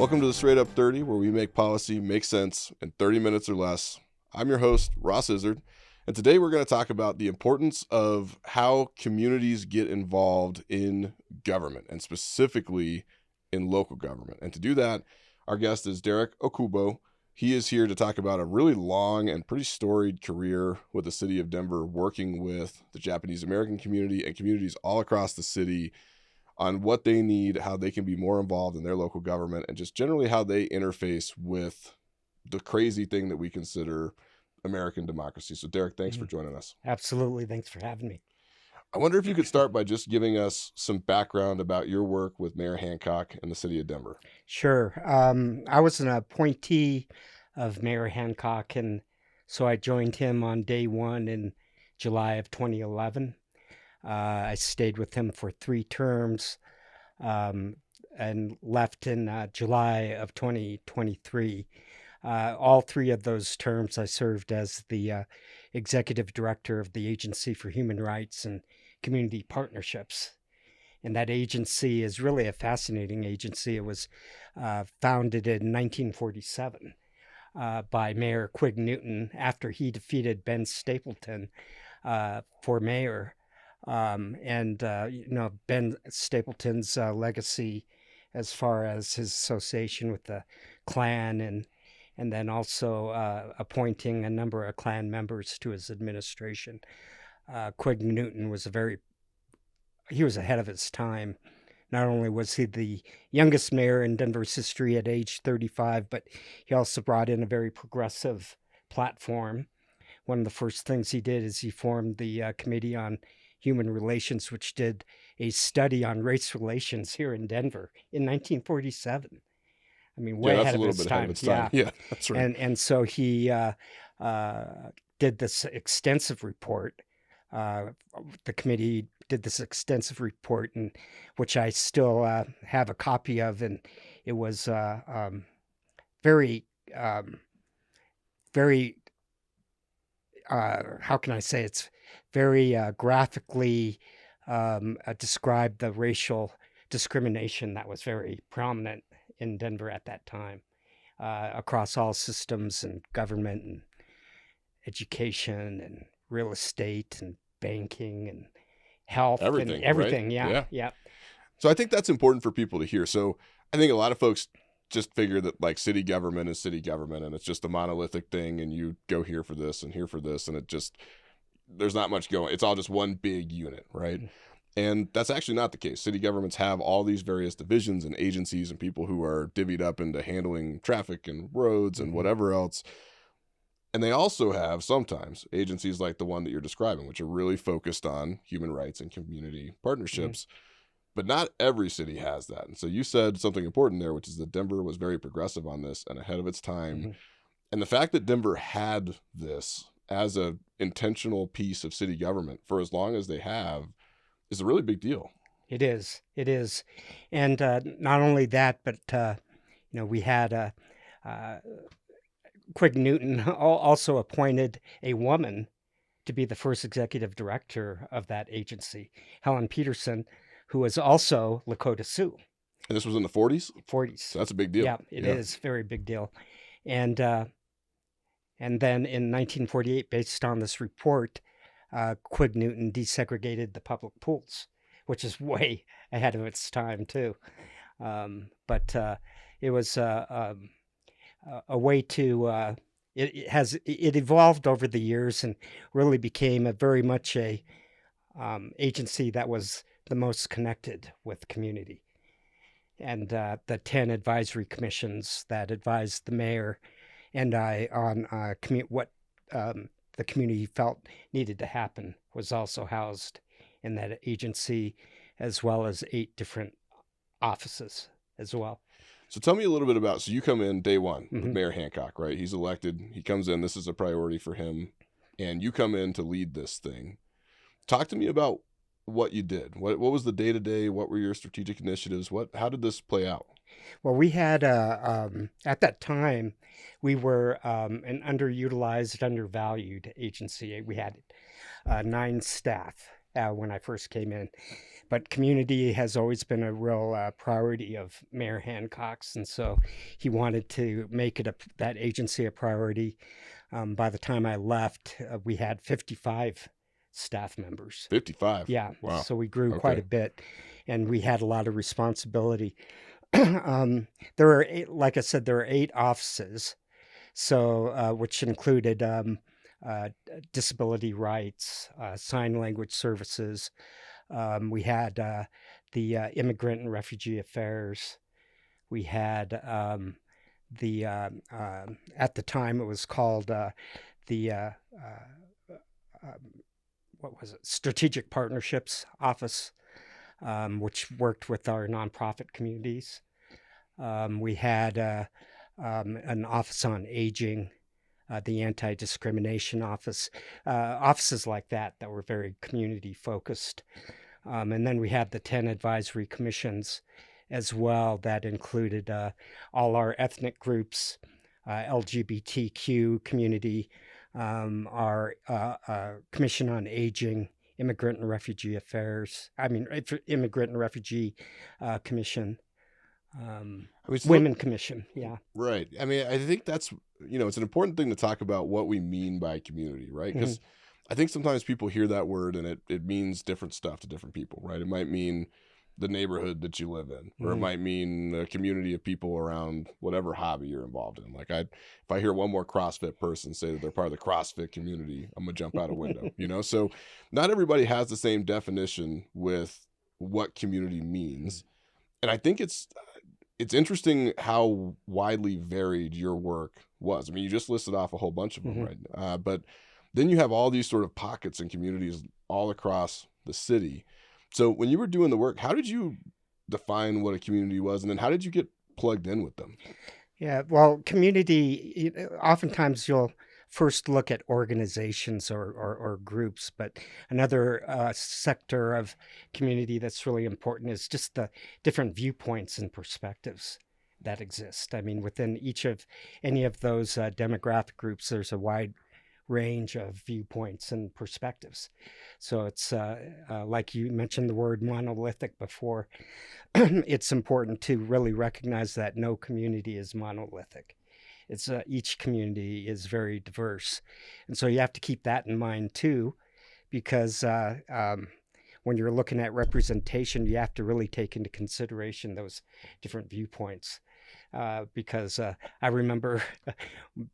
Welcome to the Straight Up 30, where we make policy make sense in 30 minutes or less. I'm your host, Ross Izard, and today we're going to talk about the importance of how communities get involved in government, and specifically in local government. And to do that, our guest is Derek Okubo. He is here to talk about a really long and pretty storied career with the city of Denver, working with the Japanese American community and communities all across the city on what they need, how they can be more involved in their local government, and just generally how they interface with the crazy thing that we consider American democracy. So Derek, thanks for joining us. Absolutely. Thanks for having me. I wonder if you could start by just giving us some background about your work with Mayor Hancock and the city of Denver. Sure. I was an appointee of Mayor Hancock, and so I joined him on day one in July of 2011. I stayed with him for 3 terms and left in July of 2023. All 3 of those terms, I served as the executive director of the Agency for Human Rights and Community Partnerships. And that agency is really a fascinating agency. It was founded in 1947 by Mayor Quig Newton after he defeated Ben Stapleton for mayor. Ben Stapleton's legacy as far as his association with the Klan and then also appointing a number of Klan members to his administration. Quig Newton was he was ahead of his time. Not only was he the youngest mayor in Denver's history at age 35, but he also brought in a very progressive platform. One of the first things he did is he formed the Committee on Human Relations, which did a study on race relations here in Denver in 1947. I mean, way ahead of its time. Yeah, that's right. And so he did this extensive report. The committee did this extensive report, which I still have a copy of, and it was very, very. How can I say? It's very graphically described the racial discrimination that was very prominent in Denver at that time, across all systems and government and education and real estate and banking and health Everything, and everything. Right? Yeah. So I think that's important for people to hear. So I think a lot of folks just figure that like city government is city government and it's just a monolithic thing and you go here for this and here for this and it just, there's not much going. It's all just one big unit, right? Mm-hmm. And that's actually not the case. City governments have all these various divisions and agencies and people who are divvied up into handling traffic and roads and whatever else. And they also have sometimes agencies like the one that you're describing, which are really focused on human rights and community partnerships. Mm-hmm. But not every city has that. And so you said something important there, which is that Denver was very progressive on this and ahead of its time. Mm-hmm. And the fact that Denver had this as a intentional piece of city government for as long as they have is a really big deal. It is. And not only that, but, we had Quig Newton also appointed a woman to be the first executive director of that agency, Helen Peterson, who was also Lakota Sioux. And this was in the 40s? 40s. So that's a big deal. Yeah, it is. Very big deal. And then in 1948, based on this report, Quig Newton desegregated the public pools, which is way ahead of its time, too. But it was a way to... It evolved over the years and really became very much a agency that was the most connected with community. And the 10 advisory commissions that advised the mayor and I on what the community felt needed to happen was also housed in that agency, as well as 8 different offices as well. So tell me a little bit about, so you come in day one with Mayor Hancock, right? He's elected, he comes in, this is a priority for him, and you come in to lead this thing. Talk to me about what you did. What was the day-to-day? What were your strategic initiatives? How did this play out? Well, we had, at that time, we were an underutilized, undervalued agency. We had 9 staff when I first came in. But community has always been a real priority of Mayor Hancock's, and so he wanted to make it that agency a priority. By the time I left, we had 55 staff members. 55. Yeah, Wow. so we grew quite Okay. a bit, and we had a lot of responsibility. There are eight, like I said, there are 8 offices, so which included uh, disability rights, sign language services. We had the immigrant and refugee affairs. We had the at the time it was called the what was it? Strategic Partnerships Office, which worked with our nonprofit communities. We had an office on aging, the anti-discrimination office, offices like that were very community focused. And then we had the 10 advisory commissions as well that included all our ethnic groups, LGBTQ community, our Commission on Aging, Immigrant and Refugee Affairs, Immigrant and Refugee Commission, Women Commission, yeah. Right. I mean, I think that's, it's an important thing to talk about what we mean by community, right? Because I think sometimes people hear that word and it means different stuff to different people, right? It might mean the neighborhood that you live in, or it might mean a community of people around whatever hobby you're involved in. Like if I hear one more CrossFit person say that they're part of the CrossFit community, I'm gonna jump out a window, So not everybody has the same definition with what community means. And I think it's interesting how widely varied your work was. I mean, you just listed off a whole bunch of them, right? But then you have all these sort of pockets and communities all across the city. So when you were doing the work, how did you define what a community was? And then how did you get plugged in with them? Yeah, well, community, oftentimes you'll first look at organizations or groups, but another sector of community that's really important is just the different viewpoints and perspectives that exist. I mean, within any of those demographic groups, there's a wide range of viewpoints and perspectives. So it's like you mentioned the word monolithic before. It's important to really recognize that no community is monolithic. It's each community is very diverse, and so you have to keep that in mind too, because when you're looking at representation, you have to really take into consideration those different viewpoints. Because I remember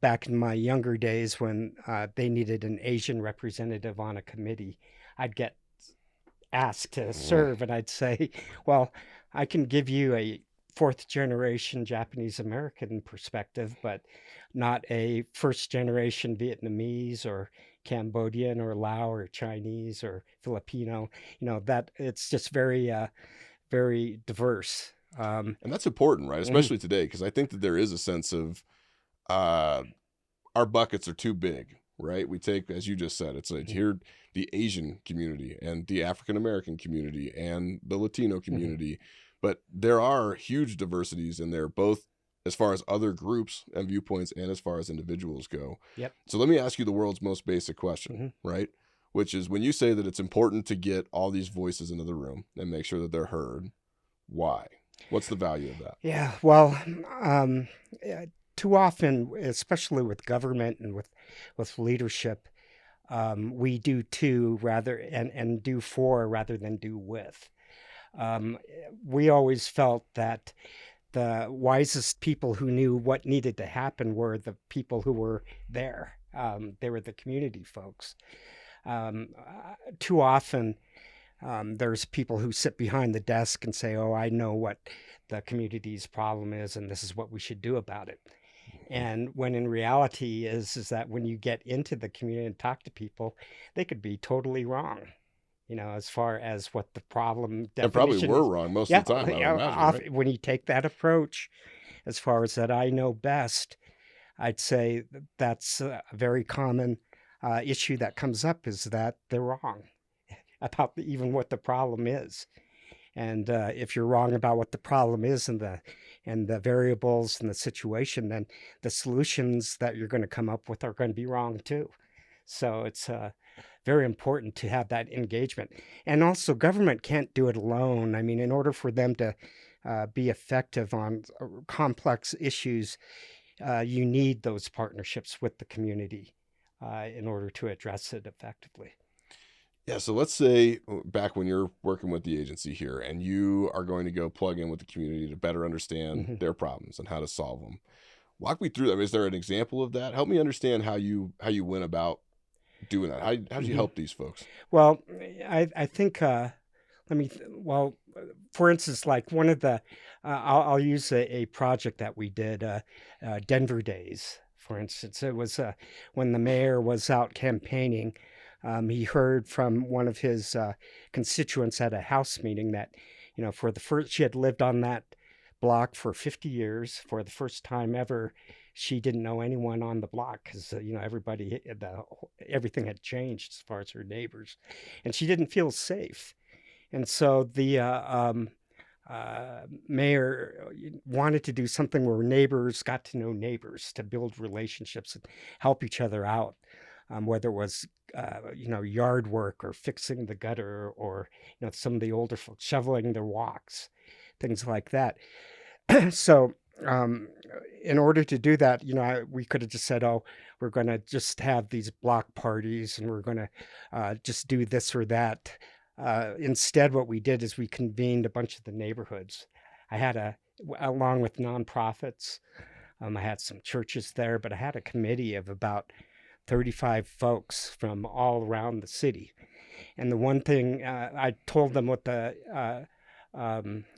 back in my younger days when they needed an Asian representative on a committee, I'd get asked to serve, and I'd say, well, I can give you a 4th generation Japanese American perspective, but not a 1st generation Vietnamese or Cambodian or Lao or Chinese or Filipino. That it's just very, very diverse. And that's important, right? Especially today, because I think that there is a sense of our buckets are too big, right? We take, as you just said, it's like here the Asian community and the African American community and the Latino community. But there are huge diversities in there, both as far as other groups and viewpoints and as far as individuals go. Yep. So let me ask you the world's most basic question, right? Which is when you say that it's important to get all these voices into the room and make sure that they're heard, why? What's the value of that? Yeah, well, too often, especially with government and with leadership, we do to rather and do for rather than do with. We always felt that the wisest people who knew what needed to happen were the people who were there. They were the community folks. Too often, there's people who sit behind the desk and say, oh, I know what the community's problem is, and this is what we should do about it. And when in reality is that when you get into the community and talk to people, they could be totally wrong, as far as what the problem definition and probably were is. wrong most of the time, I would imagine, right? When you take that approach, as far as that I know best, I'd say that's a very common issue that comes up is that they're wrong about even what the problem is. And if you're wrong about what the problem is and the variables and the situation, then the solutions that you're going to come up with are going to be wrong too. So it's very important to have that engagement. And also, government can't do it alone. I mean, in order for them to be effective on complex issues, you need those partnerships with the community in order to address it effectively. Yeah, so let's say back when you're working with the agency here and you are going to go plug in with the community to better understand Hmm. their problems and how to solve them. Walk me through that. Is there an example of that? Help me understand how you went about doing that. How did you Hmm. help these folks? Well, I think well, for instance, like one of the I'll use a project that we did, Denver Days. For instance, it was when the mayor was out campaigning. He heard from one of his constituents at a house meeting that, for the first, she had lived on that block for 50 years. For the first time ever, she didn't know anyone on the block because, everybody, everything had changed as far as her neighbors, and she didn't feel safe. And so the mayor wanted to do something where neighbors got to know neighbors to build relationships and help each other out, whether it was yard work or fixing the gutter or some of the older folks shoveling their walks, things like that. So um, in order to do that, we could have just said, "Oh, we're going to just have these block parties, and we're going to just do this or that." Instead, what we did is we convened a bunch of the neighborhoods. I had along with nonprofits, I had some churches there, but I had a committee of about 35 folks from all around the city. And the one thing I told them what the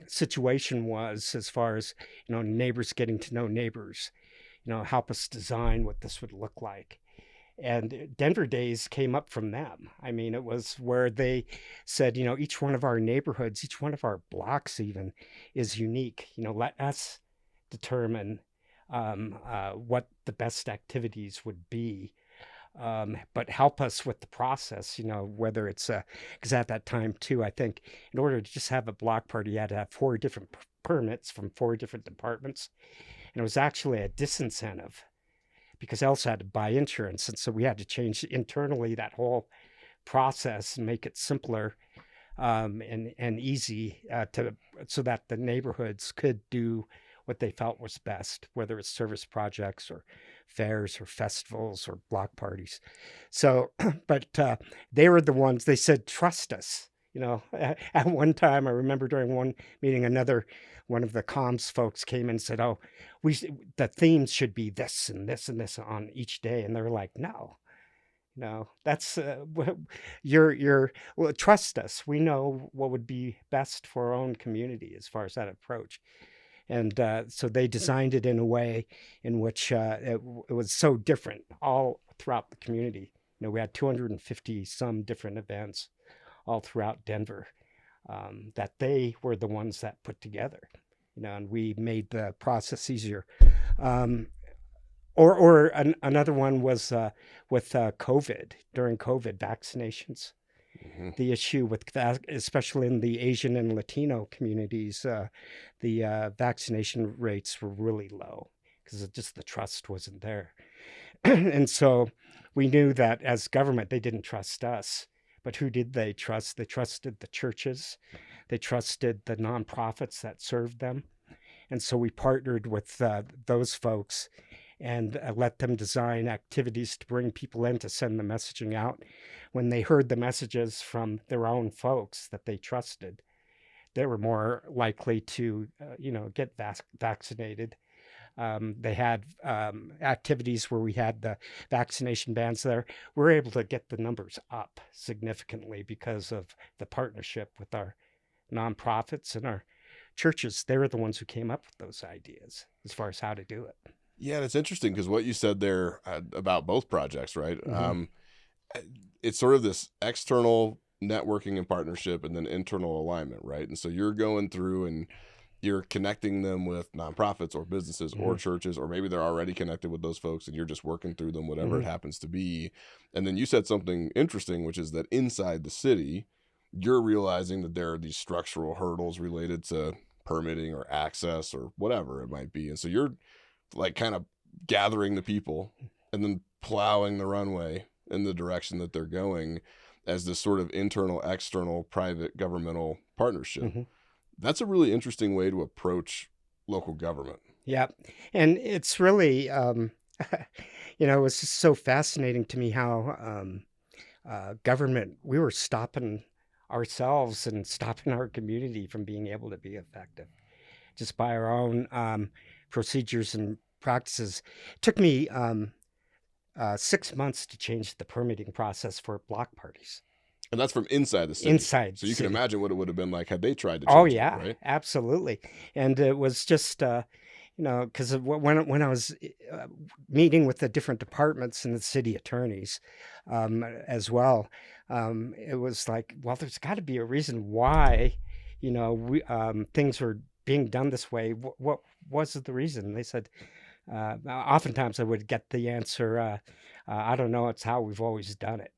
situation was as far as neighbors getting to know neighbors, help us design what this would look like. And Denver Days came up from them. I mean, it was where they said, each one of our neighborhoods, each one of our blocks, even, is unique. Let us determine what the best activities would be, but help us with the process, whether it's because at that time, too, I think in order to just have a block party, you had to have four different permits from four different departments. And it was actually a disincentive because Elsa had to buy insurance. And so we had to change internally that whole process and make it simpler and easy so that the neighborhoods could do what they felt was best, whether it's service projects or fairs or festivals or block parties. So, but they were the ones, they said, trust us. At one time, I remember during one meeting, one of the comms folks came and said, "Oh, the themes should be this and this and this on each day," and they were like, "No, no, that's you're well, trust us. We know what would be best for our own community as far as that approach." And so they designed it in a way in which it was so different all throughout the community. We had 250 some different events all throughout Denver that they were the ones that put together. And we made the process easier. Um, another one was with COVID, during COVID vaccinations. Hmm. The issue with that, especially in the Asian and Latino communities, the vaccination rates were really low because just the trust wasn't there. And so we knew that as government, they didn't trust us. But who did they trust? They trusted the churches, they trusted the nonprofits that served them. And so we partnered with those folks and let them design activities to bring people in to send the messaging out. When they heard the messages from their own folks that they trusted, they were more likely to, get vaccinated. They had activities where we had the vaccination bans there. We're able to get the numbers up significantly because of the partnership with our nonprofits and our churches. They were the ones who came up with those ideas as far as how to do it. Yeah, and it's interesting because what you said there about both projects, right? Hmm. It's sort of this external networking and partnership and then internal alignment, right? And so you're going through and you're connecting them with nonprofits or businesses or Hmm. churches, or maybe they're already connected with those folks and you're just working through them, whatever it Hmm. happens to be. And then you said something interesting, which is that inside the city, you're realizing that there are these structural hurdles related to permitting or access or whatever it might be. And so you're like kind of gathering the people and then plowing the runway in the direction that they're going as this sort of internal, external, private governmental partnership. Hmm. That's a really interesting way to approach local government. Yeah. And it's really, it was just so fascinating to me how government, we were stopping ourselves and stopping our community from being able to be effective just by our own procedures and practices. It took me 6 months to change the permitting process for block parties And that's from inside the city. inside So you can city. imagine what it would have been like had they tried to Oh change it, yeah, right? absolutely. And it was just because when I was meeting with the different departments and the city attorneys as well, it was like, well, there's got to be a reason why, things are being done this way. What was the reason? They said, oftentimes I would get the answer, I don't know, it's how we've always done it.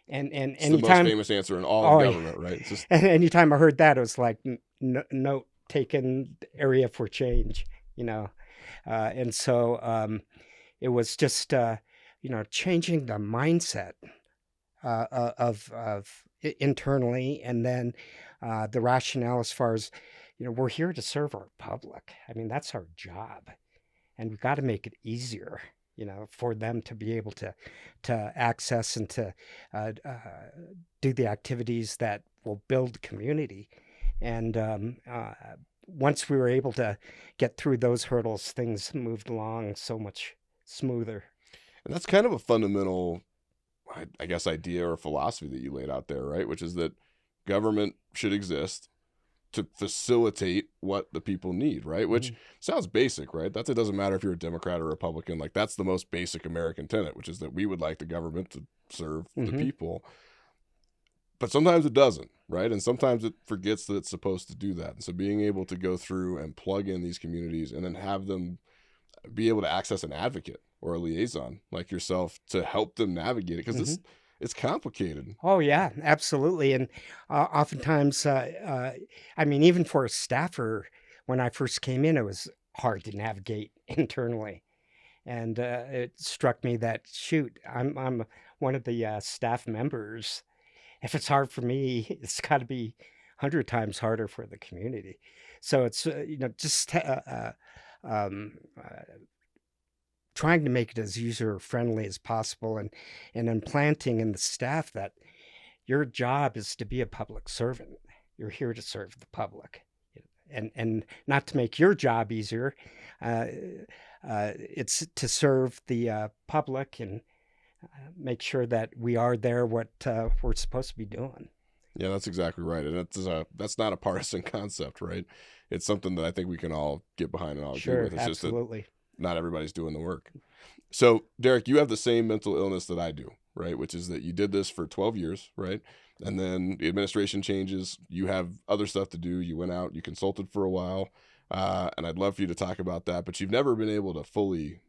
And It's the most anytime, famous answer in all oh of yeah, government, right? It's just and anytime I heard that, it was like note taken, area for change, and so it was just changing the mindset of internally, and then the rationale as far as we're here to serve our public. I mean, that's our job, and we've got to make it easier, for them to be able to access and to do the activities that will build community. And once we were able to get through those hurdles, things moved along so much smoother. and that's kind of a fundamental, I guess, idea or philosophy that you laid out there, right? Which is that government should exist to facilitate what the people need, right? Which sounds basic, right? It doesn't matter if you're a Democrat or Republican. Like that's the most basic American tenet, which is that we would like the government to serve the people. But sometimes it doesn't, right? And sometimes it forgets that it's supposed to do that. And so being able to go through and plug in these communities and then have them be able to access an advocate or a liaison like yourself to help them navigate it, because it's complicated. Oh yeah, absolutely. And oftentimes, I mean, even for a staffer, when I first came in, it was hard to navigate internally. And it struck me that, shoot, I'm one of the staff members. If it's hard for me, it's got to be 100 times harder for the community. So it's just trying to make it as user friendly as possible, and implanting in the staff that your job is to be a public servant. You're here to serve the public, and not to make your job easier. It's to serve the public and make sure that we are there what we're supposed to be doing. Yeah, that's exactly right. And that's not a partisan concept, right? It's something that I think we can all get behind and all agree with. It's Absolutely. just that not everybody's doing the work. So, Derek, you have the same mental illness that I do, right? Which is that you did this for 12 years, right? And then the administration changes. You have other stuff to do. You went out, you consulted for a while. And I'd love for you to talk about that, but you've never been able to fully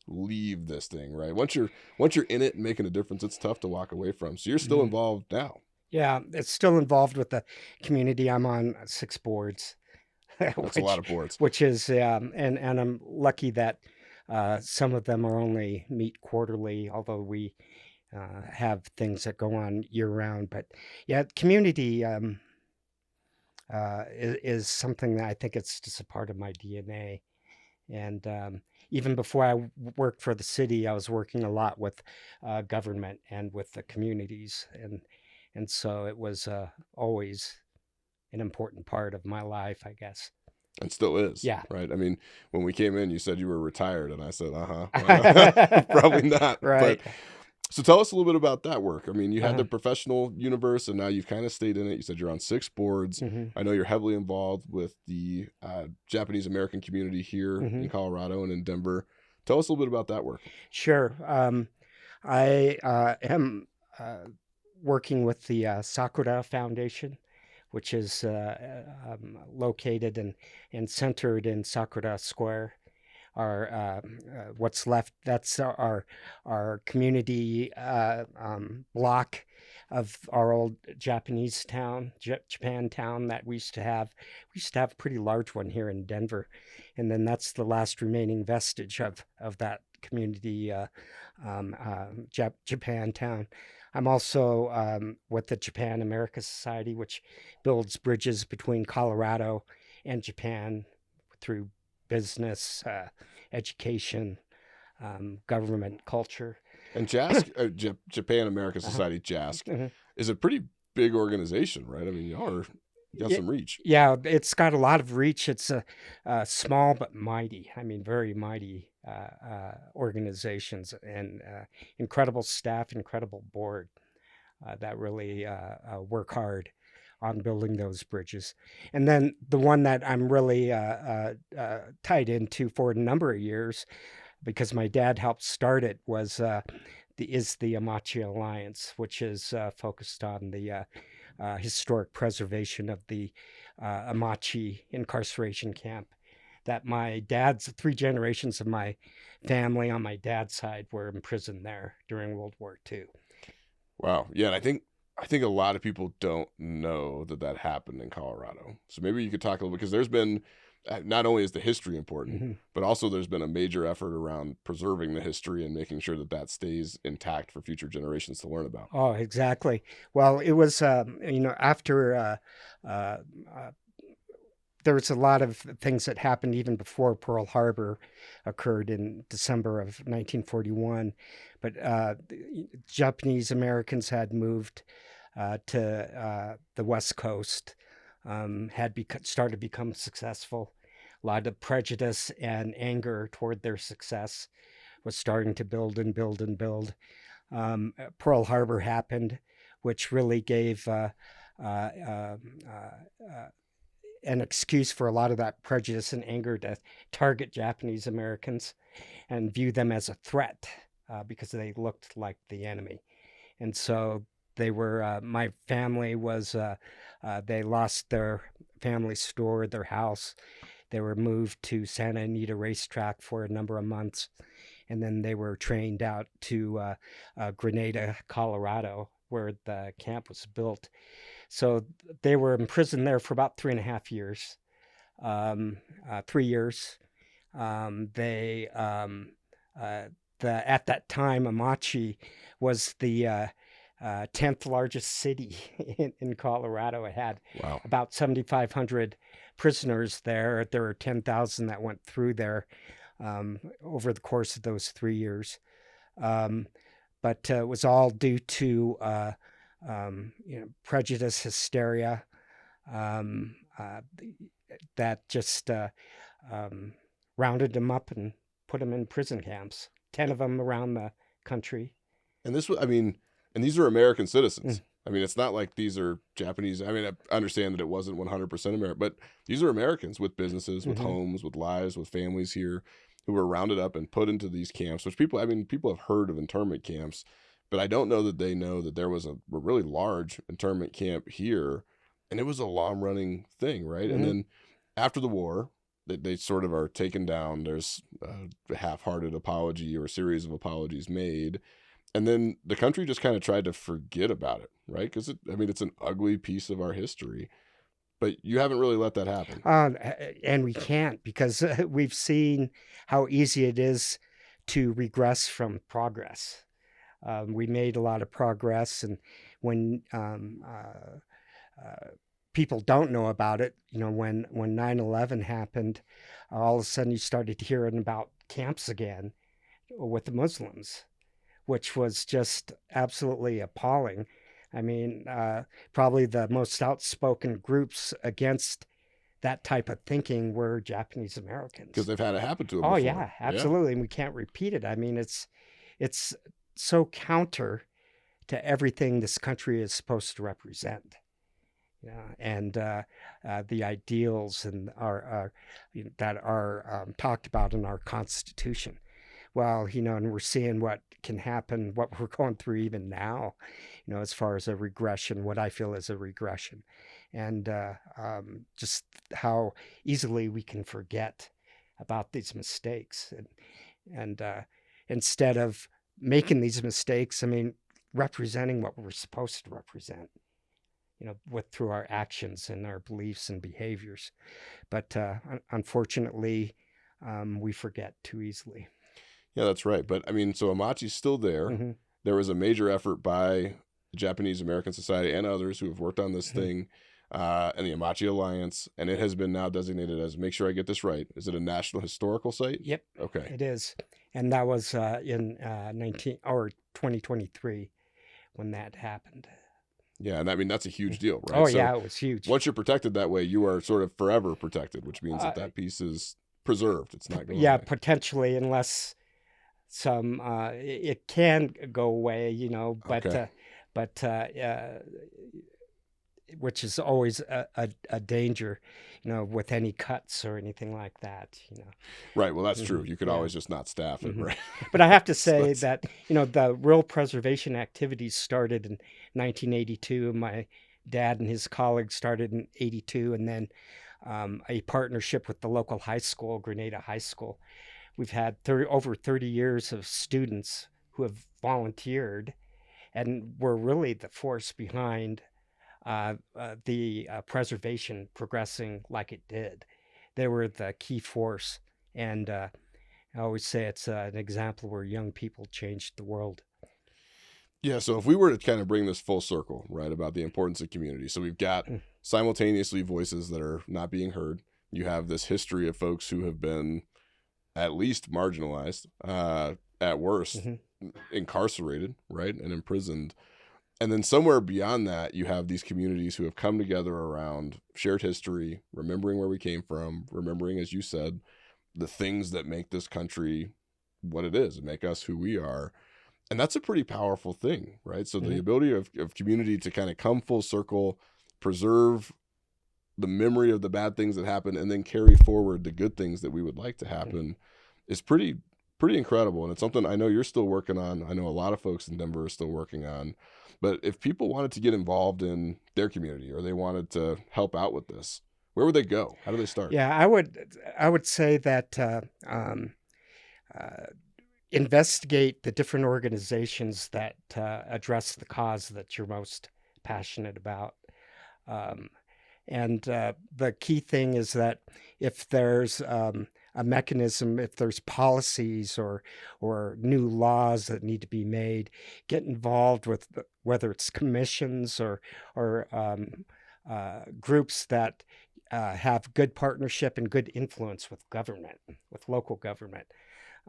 leave this thing, right? Once you're in it and making a difference, it's tough to walk away from. So you're still involved now. Yeah, it's still involved with the community. I'm on 6 boards. That's a lot of boards. Which is, and I'm lucky that some of them are only meet quarterly, although we have things that go on year round. But yeah, community is something that I think it's just a part of my DNA. And even before I worked for the city, I was working a lot with government and with the communities, and so it was always an important part of my life, I guess. And still is. Yeah. Right. I mean, when we came in, you said you were retired, and I said, probably not. Right. But so tell us a little bit about that work. I mean, you had the professional universe, and now you've kind of stayed in it. You said you're on 6 boards. I know you're heavily involved with the Japanese American community here in Colorado and in Denver. Tell us a little bit about that work. Sure. I am working with the Sakura Foundation, which is located and centered in Sakura Square. Our what's left, that's our community block of our old Japanese town, Japan town that we used to have. We used to have a pretty large one here in Denver, and then that's the last remaining vestige of that community Japantown. I'm also with the Japan America Society, which builds bridges between Colorado and Japan through business, education, government, culture. And JASC, Japan American Uh-huh. Society, JASC, Mhm. is a pretty big organization, right? I mean, you got Yeah, some reach. yeah, it's got a lot of reach. It's a small but mighty. I mean, very mighty organizations and incredible staff, incredible board that really work hard on building those bridges. And then the one that I'm really tied into for a number of years, because my dad helped start it, was the Amache Alliance, which is focused on the historic preservation of the Amache incarceration camp. That my dad's 3 generations of my family on my dad's side were imprisoned there during World War II. Wow. Yeah, and I think a lot of people don't know that that happened in Colorado. So maybe you could talk a little because there's been not only is the history important, Mm-hmm. but also there's been a major effort around preserving the history and making sure that that stays intact for future generations to learn about. Oh, exactly. Well, it was, after uh, uh, there was a lot of things that happened even before Pearl Harbor occurred in December of 1941. But Japanese Americans had moved to the West Coast, started to become successful. A lot of prejudice and anger toward their success was starting to build and build and build. Pearl Harbor happened, which really gave uh, uh, uh, an excuse for a lot of that prejudice and anger to target Japanese Americans and view them as a threat because they looked like the enemy. And so my family was, they lost their family store, their house. They were moved to Santa Anita Racetrack for a number of months. And then they were trained out to Grenada, Colorado, where the camp was built. So they were imprisoned there for about 3.5 years, 3 years. They uh, at that time, Amache was the 10th largest city in Colorado. It had Wow. about 7,500 prisoners there. There were 10,000 that went through there over the course of those 3 years. Um, but it was all due to prejudice, hysteria, um, uh, that just um, rounded them up and put them in prison camps. 10 of them around the country. And this was, I mean, and these are American Mm. citizens. I mean, it's not like these are Japanese. I mean, I understand that it wasn't 100% American, but these are Americans with businesses, with Mm-hmm. homes, with lives, with families here who were rounded up and put into these camps, which people, I mean, people have heard of internment camps, but I don't know that they know that there was a really large internment camp here. And it was a long running thing, right? And Mm-hmm. then after the war, they sort of are taken down. There's a half hearted apology or a series of apologies made, and then the country just kind of tried to forget about it, right? Because I mean, it's an ugly piece of our history, but you haven't really let that happen. And we can't because we've seen how easy it is to regress from progress. We made a lot of progress, and when people don't know about it, when 9/11 happened, all of a sudden you started hearing about camps again with the Muslims, which was just absolutely appalling. I mean, probably the most outspoken groups against that type of thinking were Japanese Because Americans. they've had it happen to them Oh before. yeah, Yeah. absolutely. And we can't repeat it. I mean, it's so counter to everything this country is supposed to represent. Yeah, and the ideals and are that are talked about in our Constitution. Well, and we're seeing what can happen, what we're going through even now, as far as a regression, what I feel is a regression, and just how easily we can forget about these mistakes, and instead of making these mistakes, I mean, representing what we're supposed to represent, with through our actions and our beliefs and behaviors. But unfortunately, we forget too easily. Yeah, that's right. But I mean, so Amachi's still there. Hmm. There was a major effort by the Japanese American Society and others who have worked on this Hmm. thing, and the Amache Alliance, and it has been now designated as, make sure I get this right, is it a National Historical Site? Yep, Okay. it is. And that was in 2023 when that happened. Yeah, and I mean, that's a huge deal, right? Oh, So yeah, it was huge. once you're protected that way, you are sort of forever protected, which means that Uh, that piece is preserved. It's not going yeah, away. potentially, unless it can go away, Okay. but which is always a danger, with any cuts or anything like that. Right. Well, that's true. You could Yeah. always just not staff it, Hmm. right? But I have to So say that, the real preservation activities started in 1982. My dad and his colleagues started in 82, and then a partnership with the local high school, Grenada High School. We've had over 30 years of students who have volunteered, and were really the force behind the preservation progressing like it did. They were the key force, and I always say it's an example where young people changed the world. yeah, so if we were to kind of bring this full circle, right, about the importance of community. So we've got Mm. simultaneously voices that are not being heard. You have this history of folks who have been at least marginalized, at worst Mhm. incarcerated, right, and imprisoned. And then somewhere beyond that, you have these communities who have come together around shared history, remembering where we came from, remembering, as you said, the things that make this country what it is and make us who we are. And that's a pretty powerful thing, right? So the Mhm. ability of community to kind of come full circle, preserve the memory of the bad things that happened, and then carry forward the good things that we would like to happen is pretty incredible. And it's something I know you're still working on. I know a lot of folks in Denver are still working on. But if people wanted to get involved in their community or they wanted to help out with this, where would they go? How do they start? Yeah, I would say that uh, investigate the different organizations that address the cause that you're most passionate about. Um, and the key thing is that if there's a mechanism, if there's policies or new laws that need to be made, get involved with whether it's commissions or groups that have good partnership and good influence with government, with local government.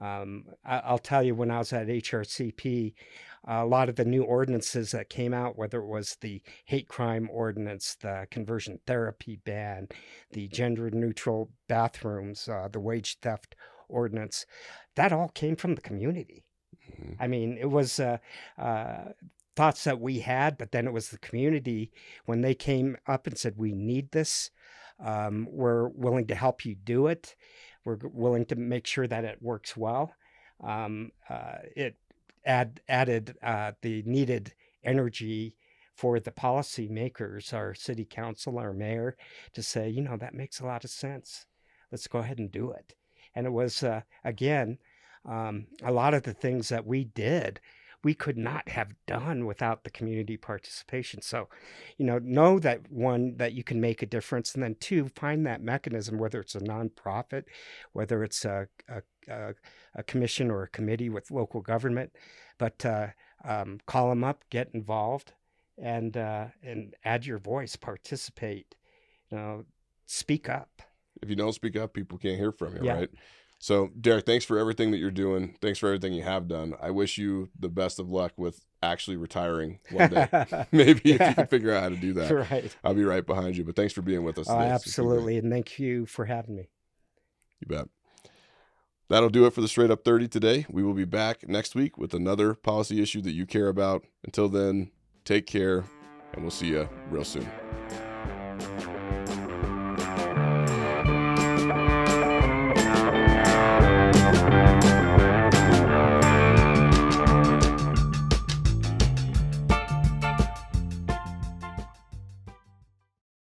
I'll tell you, when I was at HRCP, a lot of the new ordinances that came out, whether it was the hate crime ordinance, the conversion therapy ban, the gender neutral bathrooms, the wage theft ordinance, that all came from the community. Mhm. I mean, it was thoughts that we had, but then it was the community when they came up and said, "We need this. We're willing to help you do it. We're willing to make sure that it works well." It added the needed energy for the policymakers, our city council, our mayor, to say, that makes a lot of sense. Let's go ahead and do it. And it was, again, a lot of the things that we did, we could not have done without the community participation. So, know that, one, that you can make a difference, and then two, find that mechanism, whether it's a nonprofit, whether it's a commission or a committee with local government, but call them up, get involved, and add your voice, participate, speak up. If you don't speak up, people can't hear from you, Yeah. right? So, Derek, thanks for everything that you're doing. Thanks for everything you have done. I wish you the best of luck with actually retiring one day. Maybe if you can figure out how to do that, Right. I'll be right behind you. But thanks for being with us today. It's been great. Absolutely. And thank you for having me. You bet. That'll do it for the Straight Up 30 today. We will be back next week with another policy issue that you care about. Until then, take care, and we'll see you real soon.